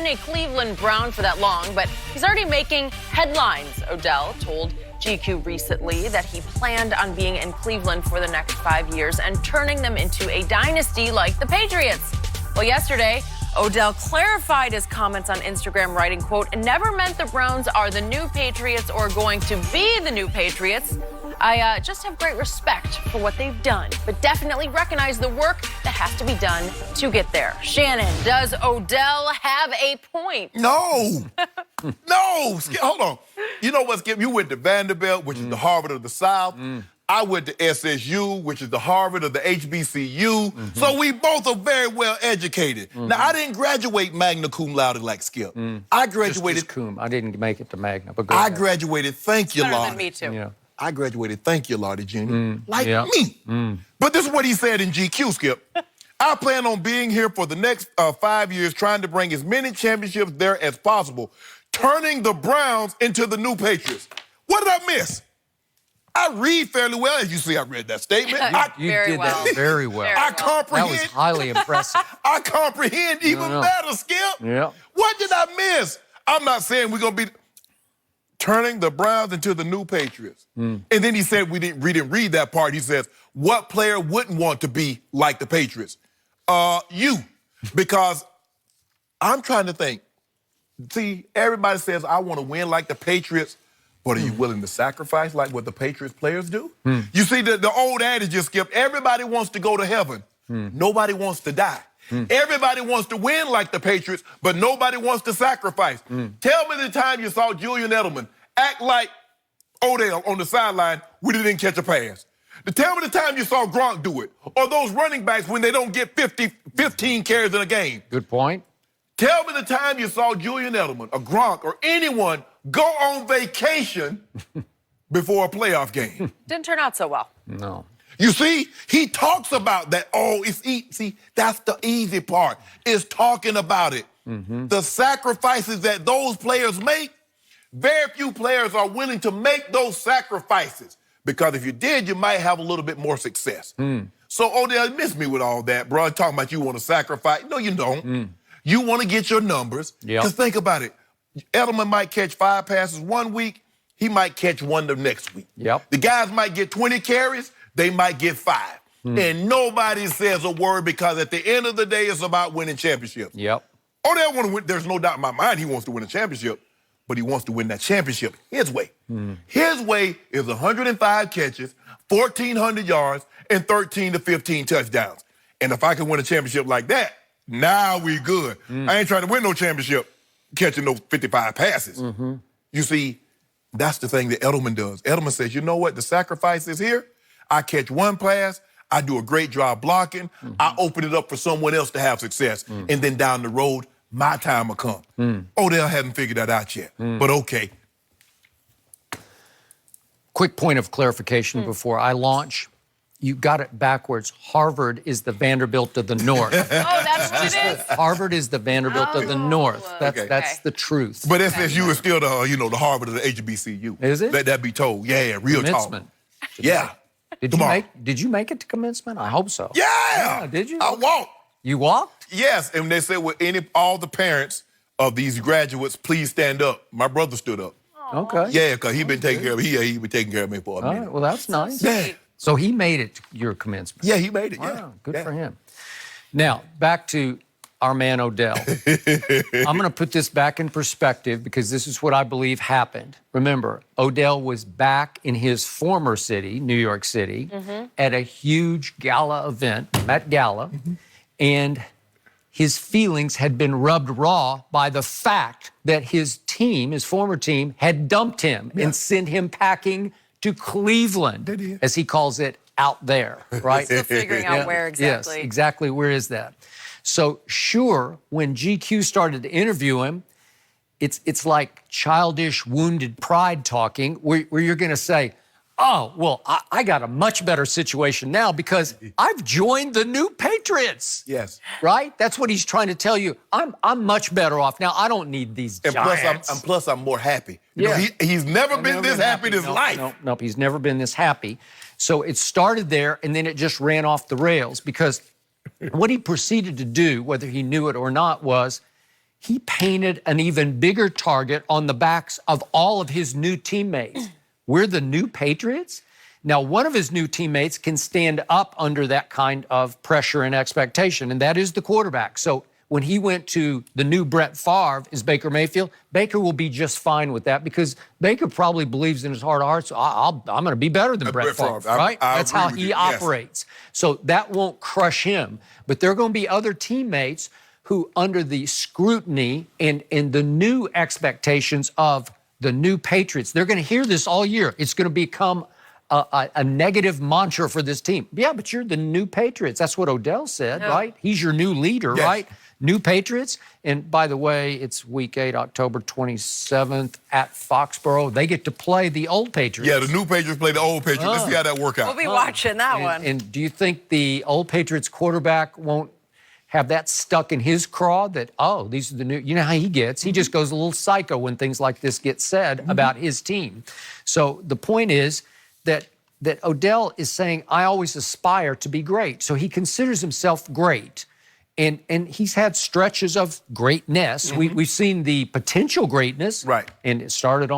been a Cleveland Brown for that long, but he's already making headlines. Odell told GQ recently that he planned on being in Cleveland for the next 5 years and turning them into a dynasty like the Patriots. Well, yesterday, Odell clarified his comments on Instagram, writing, quote, "Never meant the Browns are the new Patriots or going to be the new Patriots. I just have great respect for what they've done, but definitely recognize the work that has to be done to get there." Shannon, does Odell have a point? No. No. Skip, hold on. You know what, Skip? You went to Vanderbilt, which is the Harvard of the South. I went to SSU, which is the Harvard of the HBCU. So we both are very well educated. Now, I didn't graduate magna cum laude like Skip. I graduated... Just cum. I didn't make it to magna, but I graduated, thank you, Better Lord. than me, too. Yeah. I graduated, thank you, Lottie Jr., like me. But this is what he said in GQ, Skip. "I plan on being here for the next 5 years, trying to bring as many championships there as possible, turning the Browns into the new Patriots." What did I miss? I read fairly well. As you see, I read that statement. You Very did well. that very well. Very I well. comprehend. That was highly impressive. I comprehend even better, Skip. Yeah. What did I miss? I'm not saying we're going to be turning the Browns into the new Patriots. And then he said, we didn't read that part. He says, what player wouldn't want to be like the Patriots? You. Because I'm trying to think. See, everybody says, I want to win like the Patriots, but are you willing to sacrifice like what the Patriots players do? You see, the old adage just, Skip, everybody wants to go to heaven. Nobody wants to die. Everybody wants to win like the Patriots, but nobody wants to sacrifice. Tell me the time you saw Julian Edelman act like Odell on the sideline when he didn't catch a pass. Tell me the time you saw Gronk do it, or those running backs when they don't get 15 carries in a game. Good point. Tell me the time you saw Julian Edelman, or Gronk, or anyone go on vacation before a playoff game. Didn't turn out so well. No. You see, he talks about that. Oh, see, that's the easy part, is talking about it. The sacrifices that those players make, very few players are willing to make those sacrifices, because if you did, you might have a little bit more success. So Odell, miss me with all that, bro. Talking about you want to sacrifice. No, you don't. You want to get your numbers. Because think about it. Edelman might catch 5 passes one week. He might catch one the next week. The guys might get 20 carries. They might get 5. And nobody says a word, because at the end of the day, it's about winning championships. Odell want to win. There's no doubt in my mind he wants to win a championship, but he wants to win that championship his way. His way is 105 catches, 1,400 yards, and 13 to 15 touchdowns. And if I can win a championship like that, now we good. I ain't trying to win no championship catching those 55 passes. You see, that's the thing that Edelman does. Edelman says, you know what? The sacrifice is here. I catch one pass. I do a great job blocking. I open it up for someone else to have success. And then down the road, my time will come. Odell hasn't figured that out yet, but okay. Quick point of clarification before I launch. You got it backwards. Harvard is the Vanderbilt of the North. Oh, that's what it is. Harvard is the Vanderbilt of the North. That's the truth. But SSU is still the, the Harvard of the HBCU. Is it? Let that be told. Yeah, real talk. Commencement. Yeah. Did you make it to commencement? I hope so. Yeah. Did you? I walked. You walked? Yes, and they said, all the parents of these graduates, please stand up. My brother stood up. Okay. Yeah, because he been taking care of me. He been taking care of me for a minute. All right, well, that's nice. Yeah. So he made it to your commencement. Yeah, he made it. Yeah. Wow, good for him. Now, back to our man Odell. I'm going to put this back in perspective, because this is what I believe happened. Remember, Odell was back in his former city, New York City, at a huge gala event, Met Gala, and his feelings had been rubbed raw by the fact that his team, his former team, had dumped him and sent him packing to Cleveland, as he calls it, out there, right? Still figuring out where exactly. Yes, exactly. Where is that? So sure, when GQ started to interview him, it's like childish, wounded pride talking, where you're going to say, oh, well, I got a much better situation now because I've joined the new Patriots. Yes. Right? That's what he's trying to tell you. I'm much better off now. I don't need these giants. Plus, I'm more happy. Yeah. He's never been this happy in his life. Nope, he's never been this happy. So it started there, and then it just ran off the rails, because what he proceeded to do, whether he knew it or not, was he painted an even bigger target on the backs of all of his new teammates. We're the new Patriots? Now, one of his new teammates can stand up under that kind of pressure and expectation, and that is the quarterback. So when he went to the new Brett Favre is Baker Mayfield, Baker will be just fine with that because Baker probably believes in his heart of hearts, I'm going to be better than Brett Favre, right? That's how he operates. So that won't crush him. But there are going to be other teammates who, under the scrutiny and the new expectations of the new Patriots, they're going to hear this all year. It's going to become a negative mantra for this team. Yeah, but you're the new Patriots. That's what Odell said, right? He's your new leader, right? New Patriots. And by the way, it's week 8, October 27th at Foxborough. They get to play the old Patriots. Yeah, the new Patriots play the old Patriots. Let's see how that works out. We'll be watching that one. And do you think the old Patriots quarterback won't have that stuck in his craw that, oh, these are the new, you know how he gets. He just goes a little psycho when things like this get said about his team. So the point is that Odell is saying, I always aspire to be great. So he considers himself great. And he's had stretches of greatness. We've seen the potential greatness. Right. And it started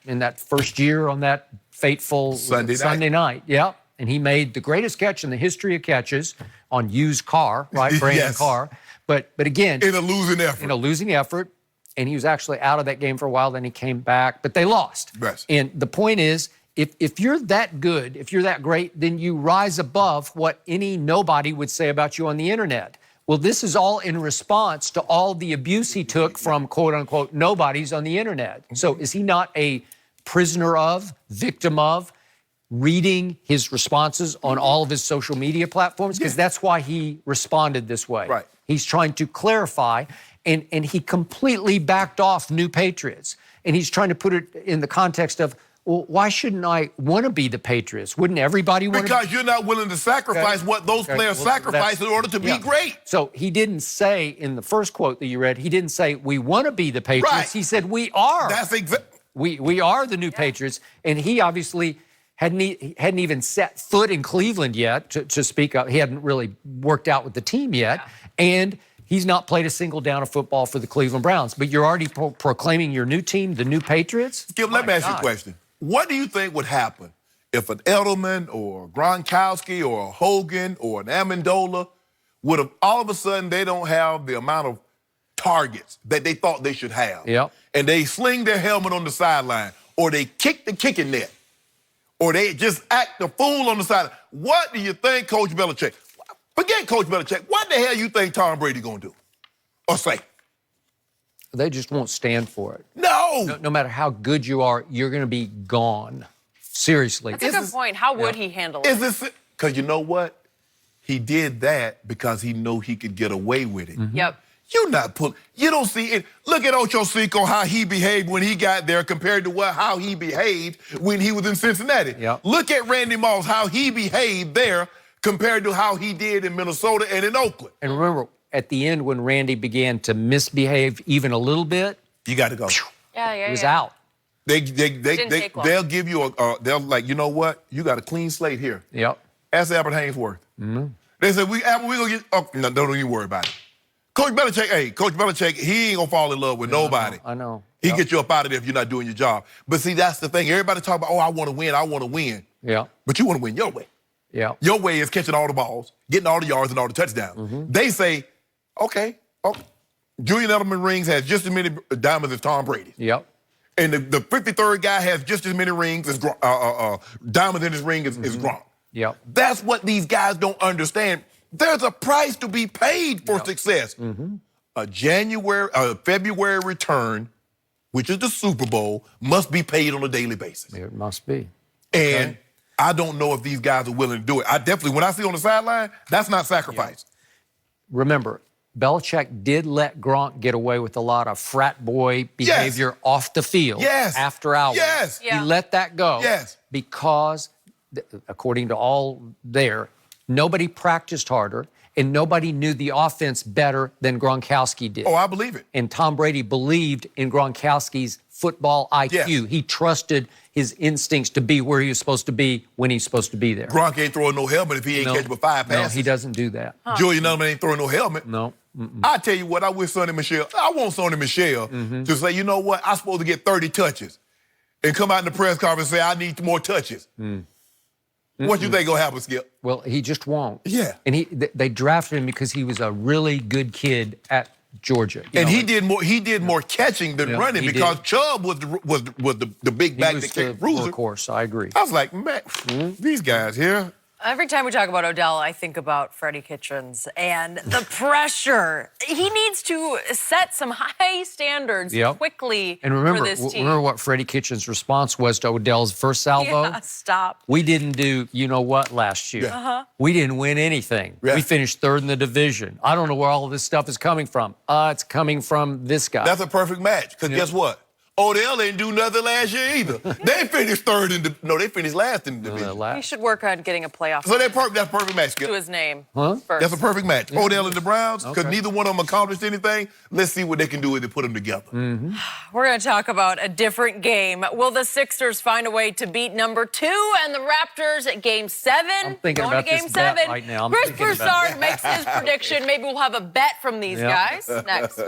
in that first year on that fateful Sunday night. Yeah. And he made the greatest catch in the history of catches on used car, right? Brandon Carr. But again. In a losing effort. In a losing effort. And he was actually out of that game for a while. Then he came back. But they lost. Yes. And the point is, if you're that good, if you're that great, then you rise above what any nobody would say about you on the internet. Well, this is all in response to all the abuse he took from quote-unquote nobodies on the internet. So is he not a prisoner of, victim of, reading his responses on all of his social media platforms? Because that's why he responded this way. Right. He's trying to clarify, and he completely backed off New Patriots. And he's trying to put it in the context of, well, why shouldn't I want to be the Patriots? Wouldn't everybody want to? Because you're not willing to sacrifice what those players sacrifice in order to be great. So he didn't say in the first quote that you read, he didn't say, we want to be the Patriots. Right. He said, we are. That's exactly. We are the new Patriots. And he obviously hadn't even set foot in Cleveland yet to speak up. He hadn't really worked out with the team yet. And he's not played a single down of football for the Cleveland Browns. But you're already proclaiming your new team, the new Patriots? Skip, let me ask you a question. What do you think would happen if an Edelman or a Gronkowski or a Hogan or an Amendola would have all of a sudden they don't have the amount of targets that they thought they should have. Yep. And they sling their helmet on the sideline, or they kick the kicking net, or they just act the fool on the sideline. What do you think, Coach Belichick? Forget Coach Belichick. What the hell you think Tom Brady gonna do or say? They just won't stand for it. No matter how good you are, you're going to be gone. Seriously. That's a good point. How would he handle it? Is this because you know what? He did that because he knew he could get away with it. Yep. You're not pulling. You don't see it. Look at Ocho Cinco, how he behaved when he got there compared to how he behaved when he was in Cincinnati. Yep. Look at Randy Moss, how he behaved there compared to how he did in Minnesota and in Oakland. And remember, at the end when Randy began to misbehave even a little bit, you got to go. He was out. They'll give you they'll like, you know what? You got a clean slate here. Yep. Ask Albert Hainsworth. They said, we gonna get, no, don't even worry about it. Coach Belichick, he ain't gonna fall in love with nobody. I know. He get you up out of there if you're not doing your job. But see, that's the thing. Everybody talk about, I want to win. Yeah. But you want to win your way. Yeah. Your way is catching all the balls, getting all the yards and all the touchdowns. They say, okay, Julian Edelman rings has just as many diamonds as Tom Brady. Yep. And the 53rd guy has just as many rings as diamonds in his ring as Gronk. Yep. That's what these guys don't understand. There's a price to be paid for success. A February return, which is the Super Bowl, must be paid on a daily basis. It must be. And I don't know if these guys are willing to do it. I definitely, when I see on the sideline, that's not sacrifice. Remember, Belichick did let Gronk get away with a lot of frat boy behavior off the field after hours. Yes. He let that go because, according to all there, nobody practiced harder and nobody knew the offense better than Gronkowski did. Oh, I believe it. And Tom Brady believed in Gronkowski's football IQ. Yes. He trusted his instincts to be where he was supposed to be when he's supposed to be there. Gronk ain't throwing no helmet if he ain't catching but 5 passes. No, he doesn't do that. Julian Edelman ain't throwing no helmet. No. I tell you what, I wish Sonny Michel, I want Sonny Michel to say, you know what, I'm supposed to get 30 touches and come out in the press conference and say, I need more touches. What you think gonna happen, Skip? Well, he just won't. Yeah. And they drafted him because he was a really good kid at Georgia. And he did more catching than running because Chubb was the big back that kicked bruiser. Of course, I agree. I was like, man, these guys here. Every time we talk about Odell, I think about Freddie Kitchens and the pressure. He needs to set some high standards quickly and remember, for this team. Remember what Freddie Kitchens' response was to Odell's first salvo? Yeah, stop. We didn't do you-know-what last year. We didn't win anything. We finished third in the division. I don't know where all of this stuff is coming from. It's coming from this guy. That's a perfect match because guess what? Odell didn't do nothing last year either. They finished they finished last in the division. He should work on getting a playoff So that's a perfect match, Skip. to his name Huh? first. That's a perfect match. Odell and the Browns, because neither one of them accomplished anything. Let's see what they can do if they put them together. We're going to talk about a different game. Will the Sixers find a way to beat number 2 and the Raptors at Game 7? I'm thinking Going about to Game this bet 7. right now. I'm Chris thinking about Broussard makes his prediction. Maybe we'll have a bet from these guys next.